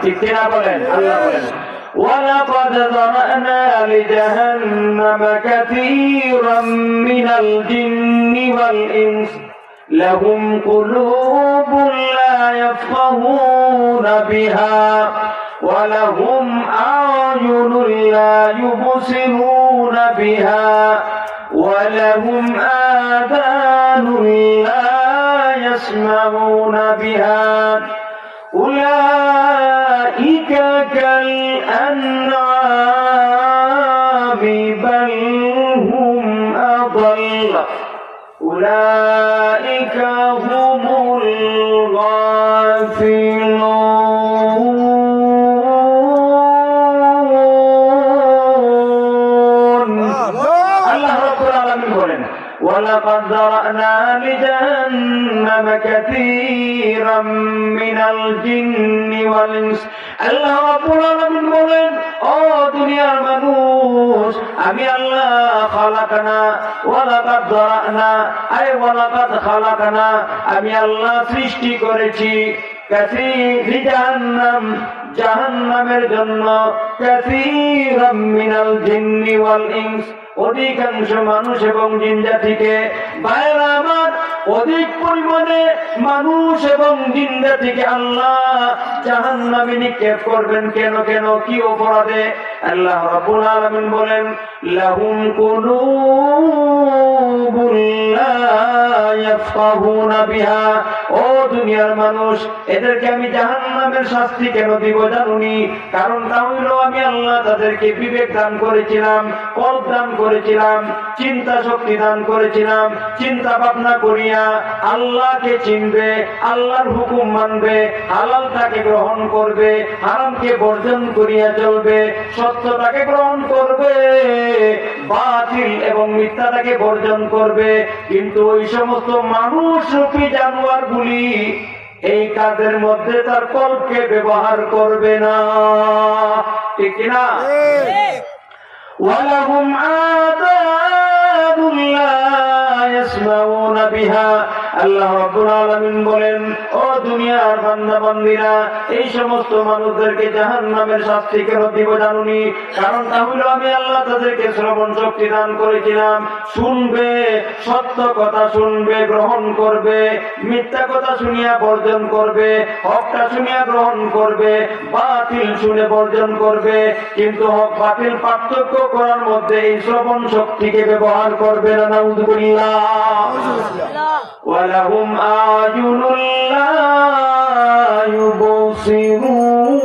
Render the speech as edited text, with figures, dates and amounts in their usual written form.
ঠিক কিনা বলেন? আল্লাহ বলেন ولقد ذرأنا لجهنم كثيرا من الجن والإنس لهم قلوب لا يفقهون بها ولهم أعين لا يبصرون بها ولهم آذان لا يسمعون بها أولئك كالأنعام بل هم أضل أولئك هم الغافلون. الله رب العالمين বলেন ولقد ذرأنا لجهنم كثيرا من الجن والإنس. আল্লাহ রাব্বুল আলামিন বলেন ও দুনিয়ার মানুষ আমি আল্লাহ খালাকানা ওয়ালাকাদ যারানা আয় ওয়ালাকাদ খালাকানা আমি আল্লাহ সৃষ্টি করেছি জাহান্নাম জাহান্নামের জন্য কাসীরাম মিনাল জিন্নি ওয়াল ইনস অধিকাংশ মানুষ এবং জিন জাতিকে। ভাইরা আমার অধিক পরিমাণে মানুষ এবং জিন জাতিকে আল্লাহ জাহান্নামে নিক্ষেপ করবেন কেন কেন কি অপরাধে? আল্লাহ রাব্বুল আলামিন বলেন লাহুম কুলুবুন লা ইয়াফকাহুনা বিহা। ও দুনিয়ার মানুষ এদেরকে আমি জাহান্নামের শাস্তি কেন দিব জানুনি? কারণটা হইল আমি আল্লাহ তাদেরকে বিবেক দান করেছিলাম, কল্প দান করেছিলাম, চিন্তা শক্তি দান করেছিলাম। চিন্তা ভাবনা করিয়া আল্লাহকে চিনবে, আল্লাহর হুকুম মানবে, হালালটাকে গ্রহণ করবে, হারামকে বর্জন করিয়া চলবে, সত্যটাকে গ্রহণ করবে, বাতিল এবং মিথ্যাটাকে বর্জন করবে। কিন্তু ওই সমস্ত মানুষ রূপী জানোয়ার গুলি এই কাজের মধ্যে তার কল্পকে ব্যবহার করবে না। ঠিক কিনা? ওয়ালাহুম আযানুন লা ইয়াসমাউনা বিহা। আল্লাহ রাব্বুল আলামিন বলেন ও দুনিয়ার বান্দা বান্দীরা এই সমস্ত মানুষদেরকে জাহান্নামের শাস্তি কেন দিব জানুনি? কারণটা হলো আমি আল্লাহ তাদেরকে শ্রবণ শক্তি দান করেছিলাম, শুনবে, সত্য কথা শুনবে, গ্রহণ করবে, মিথ্যা কথা শুনিয়া বর্জন করবে, হকটা শুনিয়া গ্রহণ করবে, বাতিল শুনে বর্জন করবে। কিন্তু হক বাতিল পার্থক্য করার মধ্যে এই শ্রবণ শক্তিকে ব্যবহার করবে না। নাউযুবিল্লাহ। ওয়ালাহুম আ'য়ুনুন লা ইউবসিরুন